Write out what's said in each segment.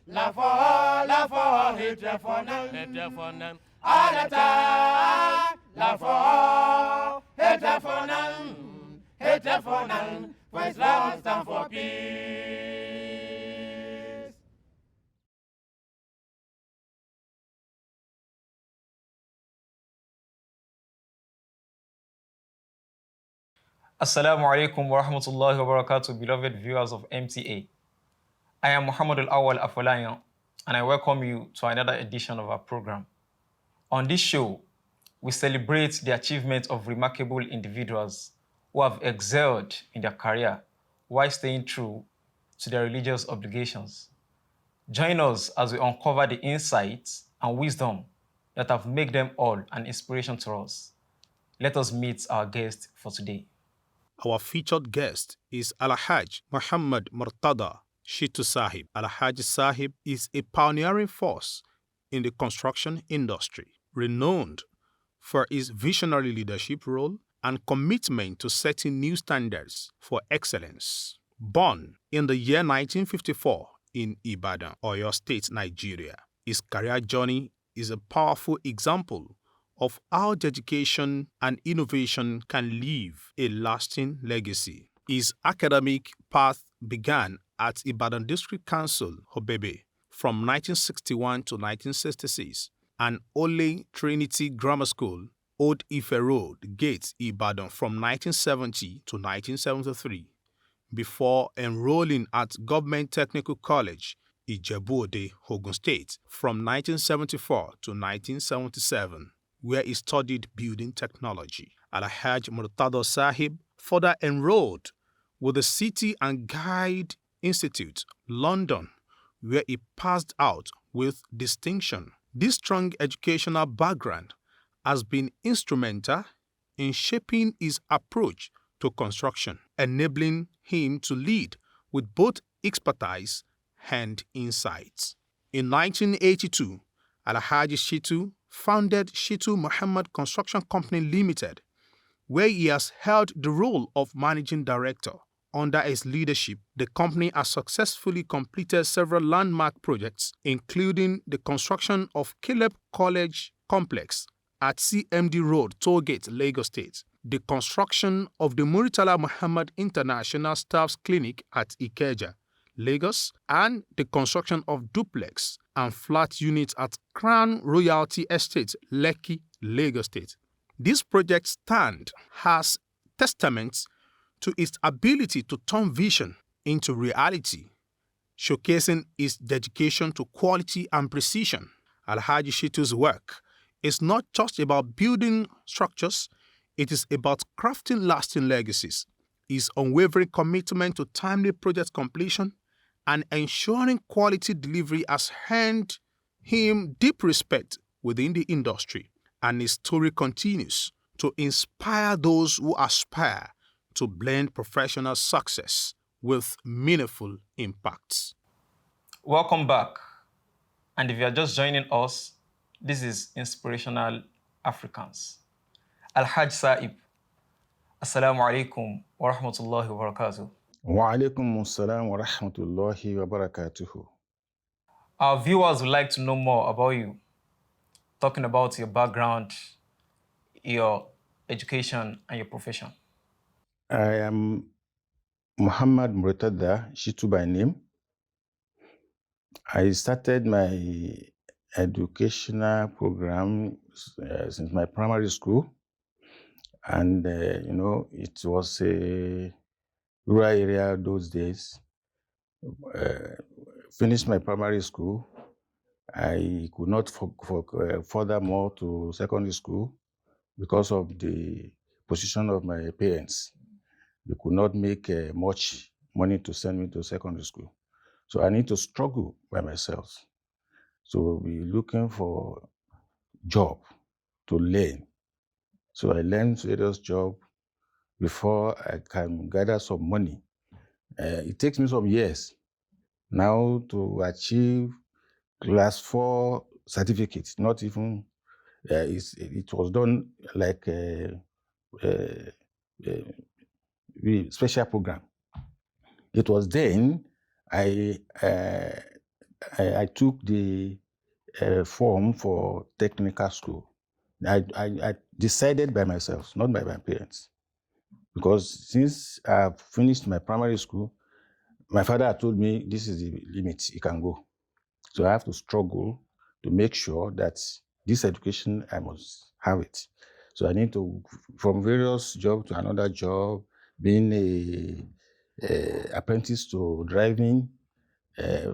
La for, hit ya for none. All the time, la for, hit ya for none. For Islam stand for peace. Assalamu alaikum wa rahmatullahi wa barakatuh, beloved viewers of MTA. I am Muhammad Awal Afolayan, and I welcome you to another edition of our program. On this show, we celebrate the achievements of remarkable individuals who have excelled in their career while staying true to their religious obligations. Join us as we uncover the insights and wisdom that have made them all an inspiration to us. Let us meet our guest for today. Our featured guest is Alhaj Muhammad Murtada Shittu Sahib. Alhaj Sahib is a pioneering force in the construction industry, renowned for his visionary leadership role and commitment to setting new standards for excellence. Born in the year 1954 in Ibadan, Oyo State, Nigeria, his career journey is a powerful example of how dedication and innovation can leave a lasting legacy. His academic path began at Ibadan District Council, Obebe, from 1961 to 1966, and Ole Trinity Grammar School, Old Ife Road, Gate, Ibadan, from 1970 to 1973, before enrolling at Government Technical College, Ijebu-Ode, Ogun State, from 1974 to 1977, where he studied building technology. Alhaj Murtada Sahib further enrolled with the City and Guide Institute, London, where he passed out with distinction. This strong educational background has been instrumental in shaping his approach to construction, enabling him to lead with both expertise and insights. In 1982, Alhaji Shittu founded Shittu Muhammad Construction Company Limited, where he has held the role of managing director. Under his leadership, the company has successfully completed several landmark projects, including the construction of Caleb College Complex at CMD Road, Tollgate, Lagos State, the construction of the Murtada Muhammad International Staff's Clinic at Ikeja, Lagos, and the construction of duplex and flat units at Crown Royalty Estate, Lekki, Lagos State. These projects stand as testaments to his ability to turn vision into reality, showcasing his dedication to quality and precision. Alhaji Shittu's work is not just about building structures, it is about crafting lasting legacies. His unwavering commitment to timely project completion and ensuring quality delivery has earned him deep respect within the industry, and his story continues to inspire those who aspire to blend professional success with meaningful impacts. Welcome back. And if you are just joining us, this is Inspirational Africans. Alhaj Sahib, Assalamu alaikum wa rahmatullahi wa barakatuh. Wa alaikum assalam wa rahmatullahi wa barakatuhu. Our viewers would like to know more about you, talking about your background, your education, and your profession. I am Muhammad Murtada Shittu by name. I started my educational program since my primary school, and it was a rural area those days. Finished my primary school. I could not furthermore to secondary school because of the position of my parents. They could not make much money to send me to secondary school. So I need to struggle by myself. So we'll be looking for job to learn. So I learned various jobs before I can gather some money. It takes me some years now to achieve class 4 certificate, not even, it was done like a special program. It was then I I took the form for technical school. I decided by myself, not by my parents. Because since I've finished my primary school, my father had told me this is the limit, you can go. So I have to struggle to make sure that this education, I must have it. So I need to, from various job to another job, being a apprentice to driving,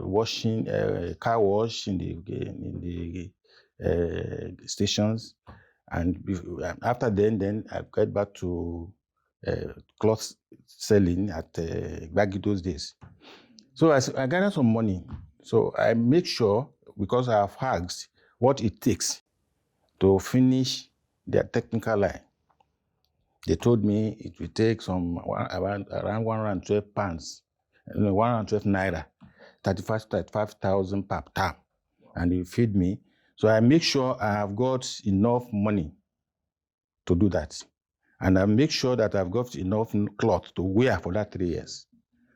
washing, car wash in the stations. And after then I get back to cloth selling at Gbagi those days. So I gathered some money. So I make sure, because I have asked what it takes to finish their technical line. They told me it will take around 112 pounds, 112 naira, 35,000 per term, and they feed me. So I make sure I have got enough money to do that. And I make sure that I've got enough cloth to wear for that 3 years.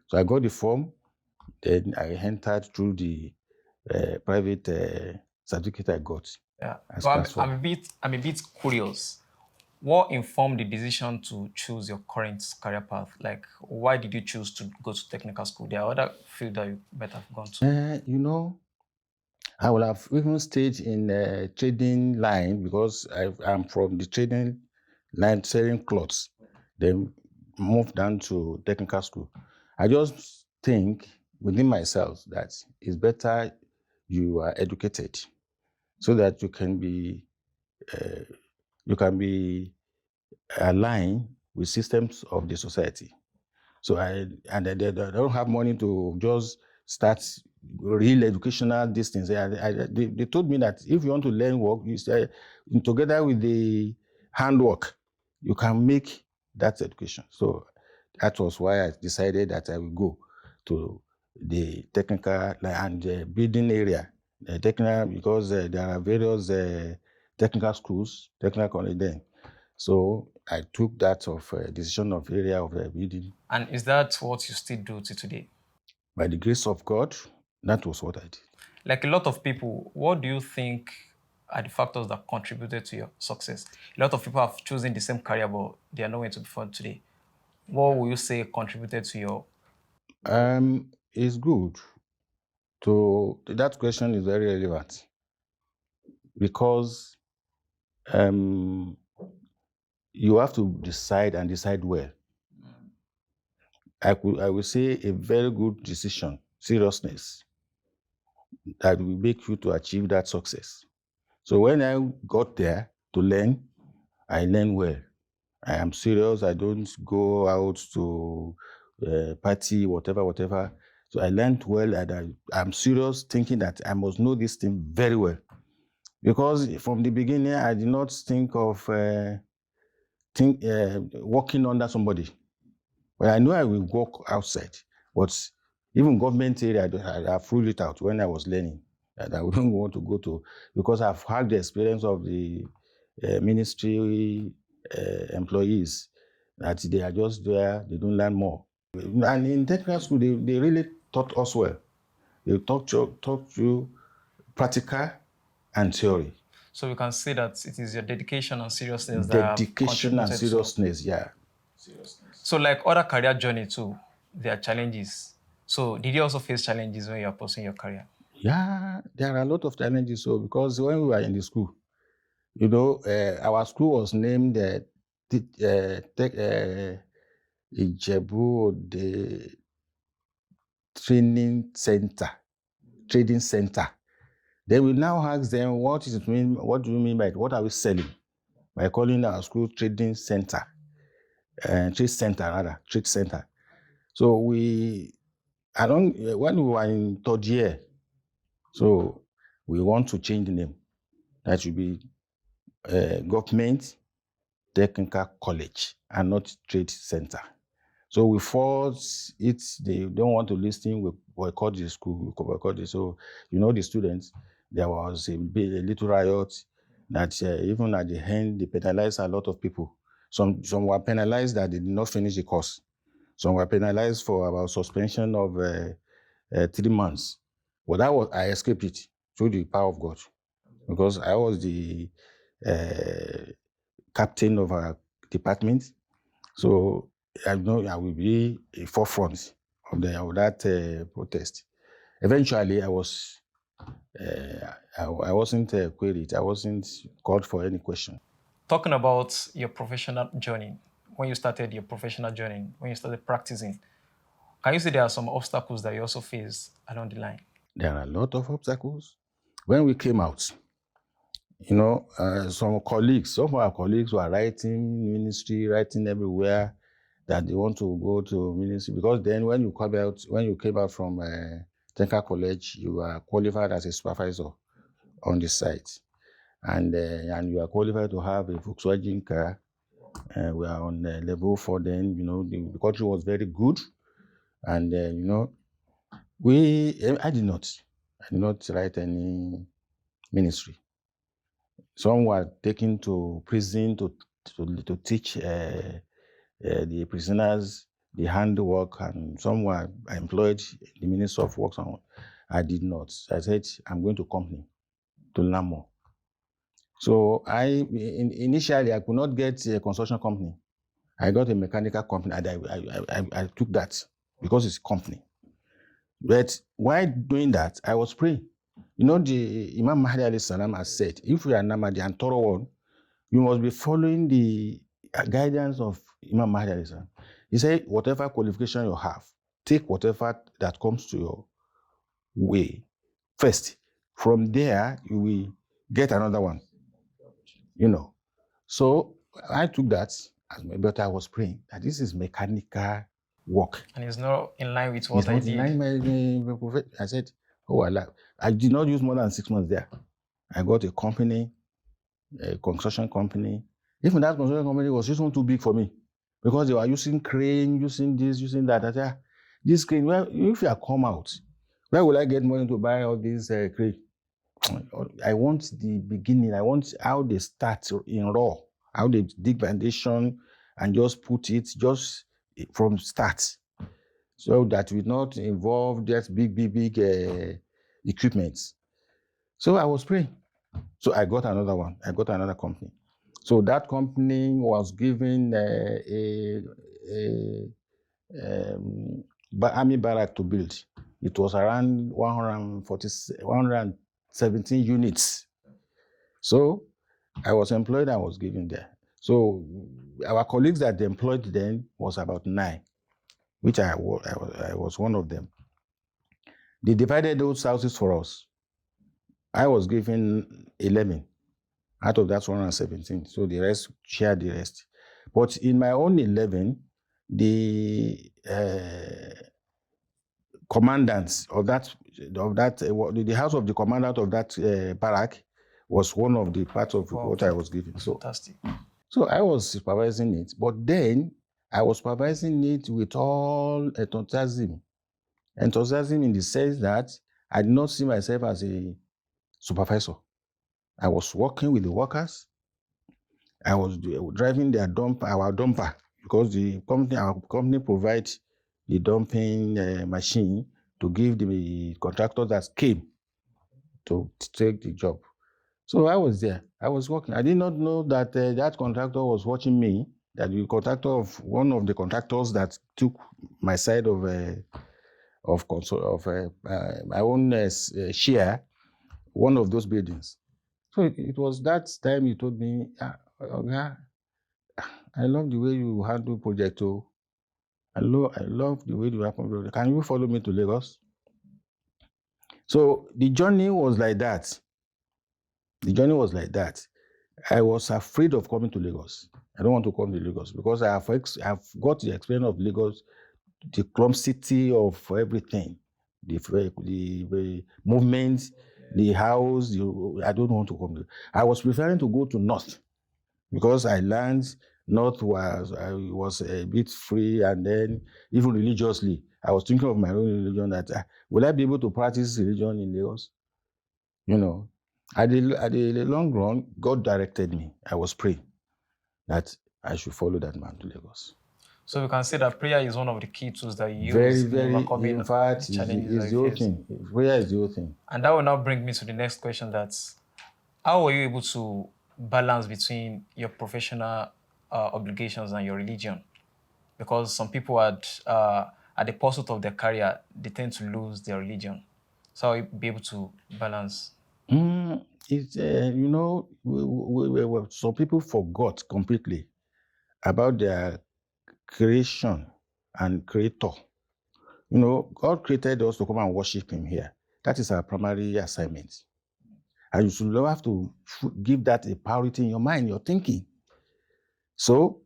So I got the form, then I entered through the private certificate I got. Yeah, but I'm a bit curious. What informed the decision to choose your current career path? Like, why did you choose to go to technical school? There are other fields that you might have gone to. I will have even stayed in trading line because I'm from the trading line selling clothes, then moved down to technical school. I just think within myself that it's better you are educated so that you can be aligned with systems of the society. So they don't have money to just start real educational distance. They told me that if you want to learn work, you say, together with the handwork, you can make that education. So that was why I decided that I will go to the technical and building area, technical, because there are various technical schools, technical college then. So I took that decision of area of building. And is that what you still do to today? By the grace of God, that was what I did. Like a lot of people, what do you think are the factors that contributed to your success? A lot of people have chosen the same career, but they are nowhere to be found today. What will you say contributed to your? It's good. That question is very relevant because you have to decide and decide well. I will say a very good decision, seriousness, that will make you to achieve that success. So when I got there to learn, I learn well. I am serious. I don't go out to party, whatever. So I learned well, and I'm serious, thinking that I must know this thing very well. Because from the beginning, I did not think of working under somebody. But I know I will work outside. But even government area, I ruled it out when I was learning. That I wouldn't want to go to, because I've had the experience of the ministry employees, that they are just there, they don't learn more. And in technical school, they really taught us well. They taught you practical and theory. So we can say that it is your dedication and seriousness Dedication and seriousness, yeah. So like other career journey too, there are challenges. So did you also face challenges when you are pursuing your career? Yeah, there are a lot of challenges. So because when we were in the school, our school was named Ijebu, the trading center. Then we now ask them, what do you mean by it? What are we selling? By calling our school trading center, trade center. So when we were in third year, so we want to change the name. That should be Government Technical College and not Trade Center. So we force it. They don't want to listen. We boycott the school. So the students, there was a little riot that even at the end they penalized a lot of people. Some were penalized that they did not finish the course. Some were penalized for about suspension of 3 months. But I escaped it through the power of God, because I was the captain of our department. So I know I will be a forefront of that protest. Eventually, I wasn't queried. I wasn't called for any question. Talking about your professional journey, when you started your professional journey, when you started practicing, can you say there are some obstacles that you also faced along the line? There are a lot of obstacles. When we came out, some of our colleagues were writing ministry, writing everywhere that they want to go to ministry, because then when you came out from Technical College, you are qualified as a supervisor on the site, and you are qualified to have a Volkswagen car. We are on level 4 then. The country was very good, and I did not write any ministry. Some were taken to prison to teach the prisoners the handwork, and some were employed in the Ministry of Works. I did not. I said, I'm going to company to learn more. So initially, I could not get a construction company. I got a mechanical company, and I took that because it's a company. But while doing that, I was praying. The Imam Mahdi alayhi salam has said, if you are Namadi and thorough one, you must be following the guidance of Imam Mahdi alayhi salam. He said, whatever qualification you have, take whatever that comes to your way first. From there, you will get another one. So I took that, but I was praying that this is mechanical work. And it's not in line with what I did. I said, oh Allah. I did not use more than 6 months there. I got a company, a construction company. Even that construction company was just too big for me, because they were using crane, using this, using that. This crane, if you come out, where will I get money to buy all these crane? I want the beginning. I want how they start in raw, how they dig foundation and just put it just from start, so that will not involve just big equipment. So I was praying. So I got another one. I got another company. So that company was given army barrack to build. It was around 117 units. So I was employed. I was given there. So our colleagues that they employed then was about 9, which I was one of them. They divided those houses for us. I was given 11 out of that 117. So the rest shared the rest. But in my own 11, the commandants of the house of the commandant of that barrack was one of the parts of what I was given. So fantastic. So I was supervising it, but then I was supervising it with all enthusiasm. Enthusiasm in the sense that I did not see myself as a supervisor. I was working with the workers. I was driving our dumper, because our company provides the dumping machine to give the contractors that came to take the job. So I was there. I was working. I did not know that that contractor was watching me. That the contractor of one of the contractors that took my side of my own share, one of those buildings. So it was that time he told me, I love the way you handle project. I love the way you handle project. Can you follow me to Lagos? So the journey was like that. I was afraid of coming to Lagos. I don't want to come to Lagos because I've got the experience of Lagos, the clumsity of everything, the movement, the house. I don't want to come. I was preferring to go to North because I learned North was a bit free, and then even religiously, I was thinking of my own religion that will I be able to practice religion in Lagos? At the long run, God directed me. I was praying that I should follow that man to Lagos. So we can say that prayer is one of the key tools that you Very, use in very, overcoming in fact, the challenges is that the you whole face. thing. Prayer is the whole thing. And that will now bring me to the next question: that's how were you able to balance between your professional obligations and your religion? Because some people at the pursuit of their career, they tend to lose their religion. So how will you be able to balance? It's you know, some people forgot completely about their creation and creator. You know, God created us to come and worship Him here. That is our primary assignment. And you should have to give that a priority in your mind, your thinking. So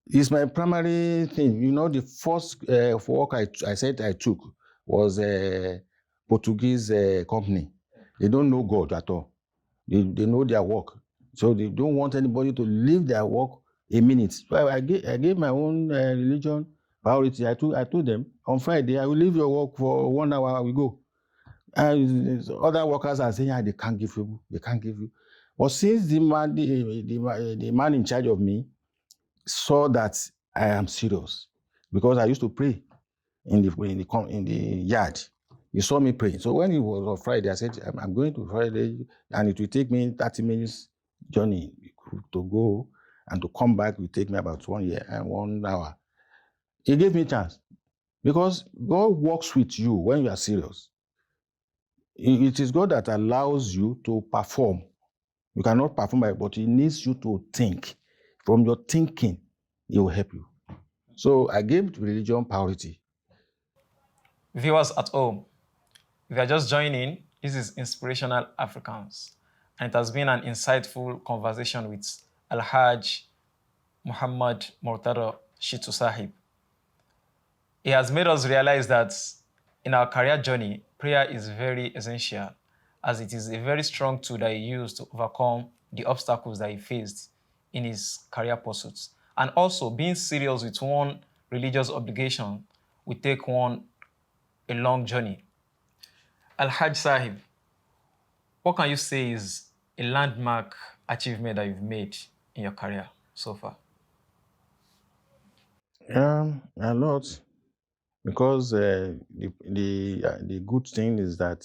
it's my primary thing. You know, the first work I said I took was a Portuguese company. They don't know God at all. They know their work. So they don't want anybody to leave their work a minute. So I gave my own religion priority. I told them, on Friday, I will leave your work for 1 hour, I will go. And other workers are saying, they can't give you, they can't give you. But since the man in charge of me saw that I am serious, because I used to pray in the yard. He saw me praying. So when it was on Friday, I said, I'm going to Friday, and it will take me 30 minutes journey to go, and to come back will take me about 1 year and 1 hour. He gave me a chance, because God works with you when you are serious. It is God that allows you to perform. You cannot perform, but He needs you to think. From your thinking, He will help you. So I gave religion priority. Viewers at home, if you are just joining, this is Inspirational Africans. And it has been an insightful conversation with Alhaj Muhammad Murtada Shittu Sahib. He has made us realize that in our career journey, prayer is very essential, as it is a very strong tool that he used to overcome the obstacles that he faced in his career pursuits. And also, being serious with one religious obligation will take one a long journey. Al-Hajj Sahib, what can you say is a landmark achievement that you've made in your career so far? A lot, because the good thing is that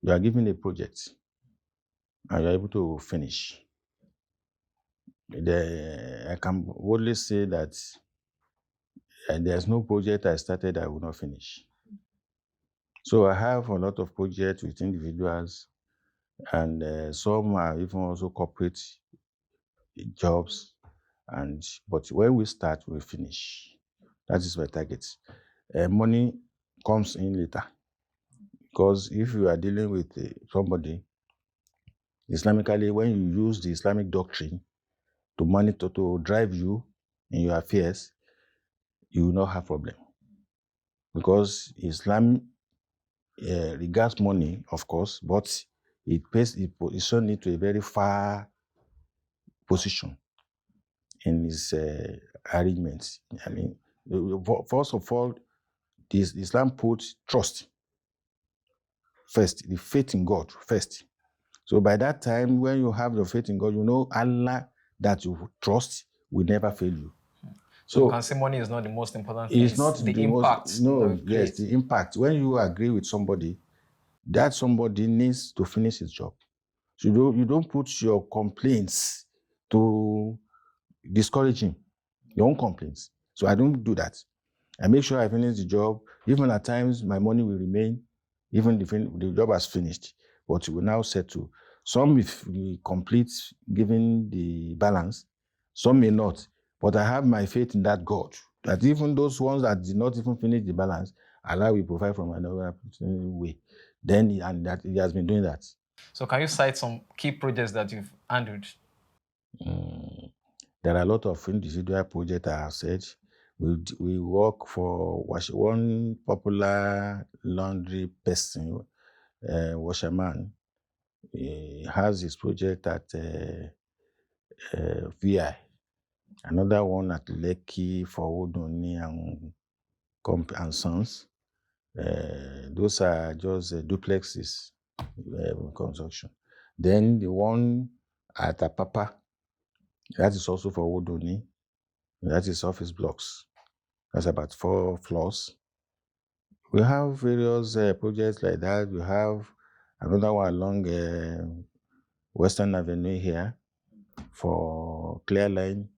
you are given a project and you are able to finish. I can boldly say that there's no project I started I will not finish. So I have a lot of projects with individuals, and some are even also corporate jobs. But when we start, we finish. That is my target. Money comes in later, because if you are dealing with somebody Islamically, when you use the Islamic doctrine to monitor, to drive you in your affairs, you will not have problem, because Islam regards money, of course, but it positions it to a very far position in its arrangements. I mean, first of all, Islam puts trust first, the faith in God first. So by that time, when you have the faith in God, you know Allah that you trust will never fail you. So you can say money is not the most important thing. It's not the impact. Yes, the impact. When you agree with somebody, that somebody needs to finish his job. So you don't put your complaints to discourage him, your own complaints. So I don't do that. I make sure I finish the job. Even at times, my money will remain, even if the job has finished, but it will now settle. Some, if we complete giving the balance, some may not. But I have my faith in that God, that even those ones that did not even finish the balance, Allah will provide from another way. And that He has been doing that. So can you cite some key projects that you've handled? There are a lot of individual projects I have said. We work for one popular laundry person, washerman. He has his project at VI. Another one at Lekki for Odoni and Sons. Those are just duplexes construction. Then the one at Apapa, that is also for Odoni. That is office blocks. That's about 4 floors. We have various projects like that. We have another one along Western Avenue here for Clear Line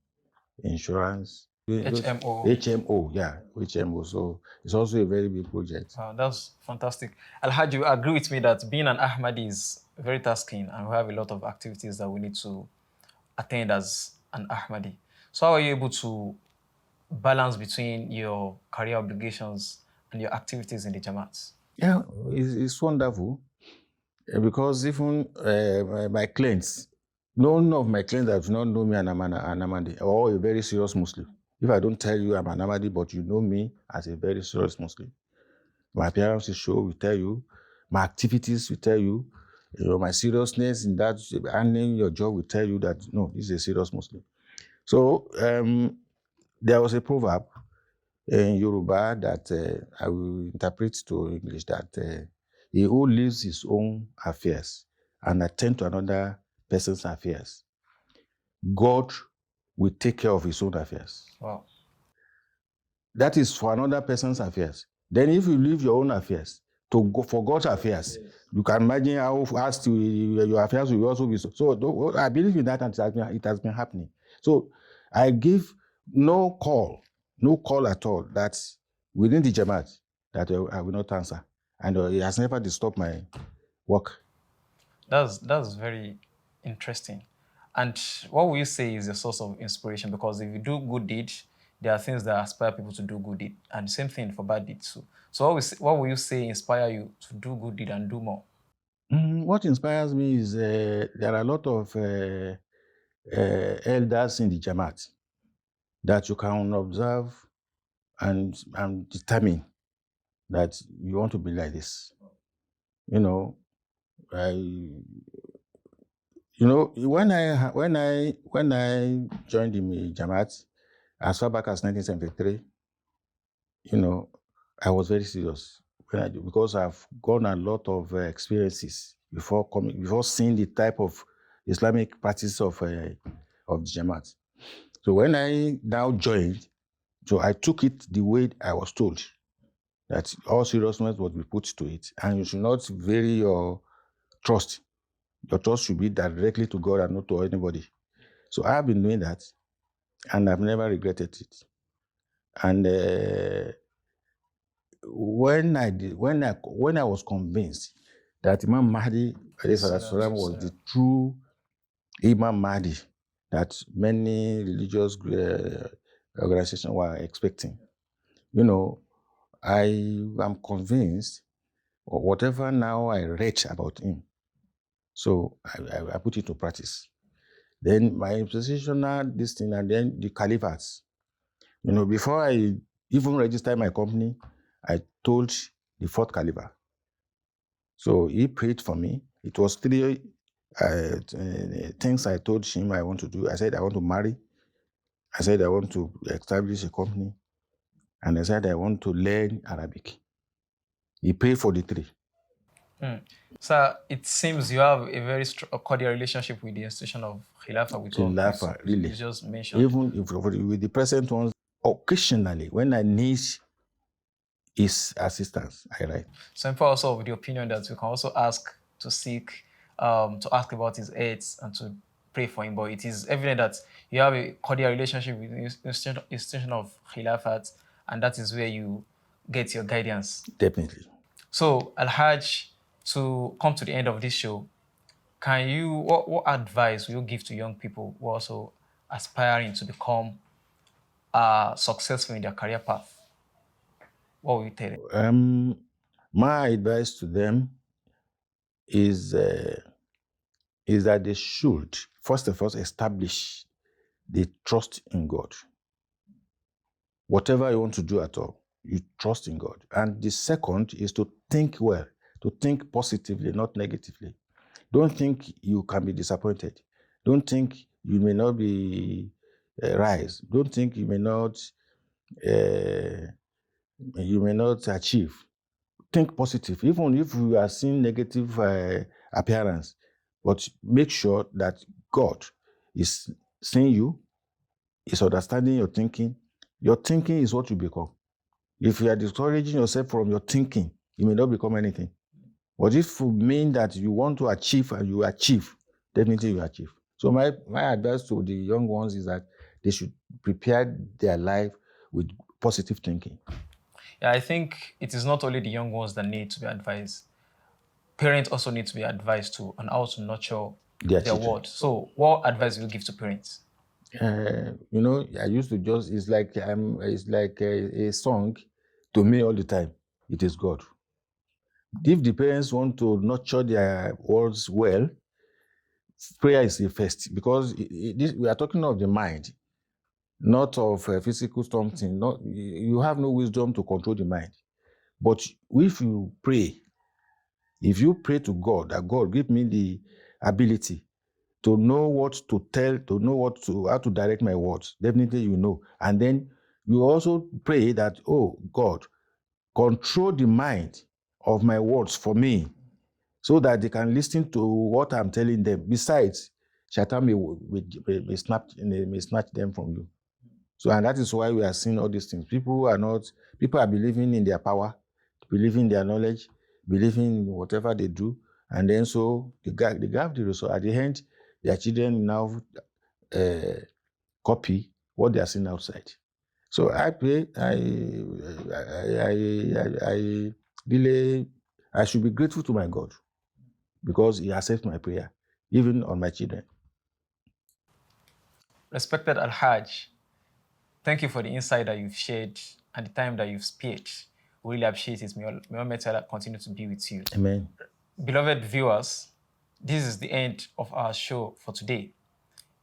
Insurance. HMO. HMO, yeah, HMO. So it's also a very big project. Wow, that's fantastic. Alhaji, you agree with me that being an Ahmadi is very tasking and we have a lot of activities that we need to attend as an Ahmadi. So how are you able to balance between your career obligations and your activities in the Jamaat? Yeah, it's wonderful because even my clients, none of my clients that do not know me and I'm an Ahmadi or a very serious Muslim. If I don't tell you I'm an Ahmadi, but you know me as a very serious Muslim, my appearance will show, will tell you, my activities will tell you, my seriousness in that, handling your job will tell you that, no, this is a serious Muslim. So there was a proverb in Yoruba that I will interpret to English that he who leaves his own affairs and attend to another person's affairs, God will take care of his own affairs. Wow. That is for another person's affairs. Then if you leave your own affairs to go for God's affairs, you can imagine how fast your affairs will also be. So I believe in that and it has been happening. So I give no call at all that within the Jamaat that I will not answer. And it has never disturbed my work. That's very interesting. And what will you say is your source of inspiration? Because if you do good deeds, there are things that aspire people to do good deed, and same thing for bad deeds too. So what will you say inspire you to do good deed and do more? What inspires me is there are a lot of elders in the Jamaat that you can observe and determine that you want to be like this. When I joined the Jamaat as far back as 1973, I was very serious because I've gone a lot of experiences before seeing the type of Islamic practice of the Jamaat. So when I now joined, so I took it the way I was told, that all seriousness would be put to it, and you should not vary your trust. Your trust should be directly to God and not to anybody. So I have been doing that, and I've never regretted it. And when I was convinced that Imam Mahdi was the true Imam Mahdi that many religious organizations were expecting, I am convinced, or whatever now I read about him, so I put it to practice. Then my positional this thing, and then the caliphates. Before I even registered my company, I told the fourth caliph. So he prayed for me. It was 3 things I told him I want to do. I said I want to marry. I said I want to establish a company. And I said I want to learn Arabic. He prayed for the 3. So it seems you have a very cordial relationship with the institution of Khilafah. Khilafah, really. You just mentioned. Even with the present ones, occasionally, when I need his assistance, I write. So I'm also of the opinion that we can also ask about his aids and to pray for him. But it is evident that you have a cordial relationship with the institution of Khilafat, and that is where you get your guidance. Definitely. So, Al-Hajj, to come to the end of this show, what advice will you give to young people who are also aspiring to become successful in their career path? What will you tell them? My advice to them is that they should, first of all, establish the trust in God. Whatever you want to do at all, you trust in God. And the second is to think well, to think positively, not negatively. Don't think you can be disappointed. Don't think you may not be rise. Don't think you may not achieve. Think positive, even if you are seeing negative appearance, but make sure that God is seeing you, is understanding your thinking, Your thinking is what you become. If you are discouraging yourself from your thinking, you may not become anything. But if you mean that you want to achieve and you achieve, definitely you achieve. So my advice to the young ones is that they should prepare their life with positive thinking. Yeah, I think it is not only the young ones that need to be advised. Parents also need to be advised too on how to nurture Their their children. word. So what advice will you give to parents? I used to just, it's like a song to me all the time. It is God. If the parents want to nurture their words well, prayer is the first, because we are talking of the mind, not of physical something. Not, you have no wisdom to control the mind. But if you pray to God, that God give me the ability to know what to tell, to know how to direct my words, definitely you know. And then you also pray that, oh God, control the mind of my words for me, so that they can listen to what I'm telling them. Besides, Shaitan may snatch them from you. So, and that is why we are seeing all these things. People are believing in their power, believing in their knowledge, believing in whatever they do. And then so they have the result. At the end, their children now copy what they are seeing outside. So I pray, I should be grateful to my God, because He accepts my prayer, even on my children. Respected Al-Hajj, thank you for the insight that you've shared and the time that you've spared. We really appreciate it. May Muhammad Murtada continue to be with you. Amen. Beloved viewers, this is the end of our show for today.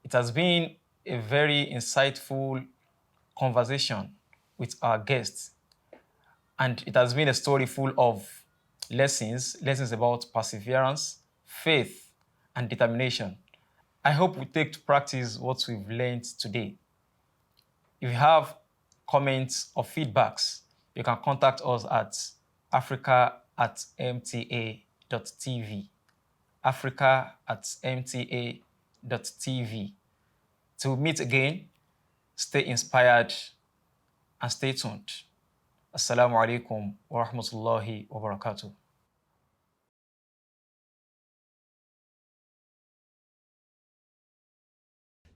It has been a very insightful conversation with our guests, and it has been a story full of lessons about perseverance, faith, and determination. I hope we take to practice what we've learned today. If you have comments or feedbacks, you can contact us at africa@mta.tv. africa@mta.tv. Till we meet again, stay inspired and stay tuned. Assalamu alaikum wa rahmatullahi wa barakatuh.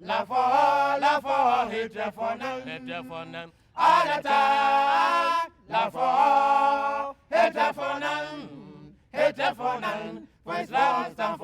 La for, hetephonum, alata, la for, hetephonum, for Islam stand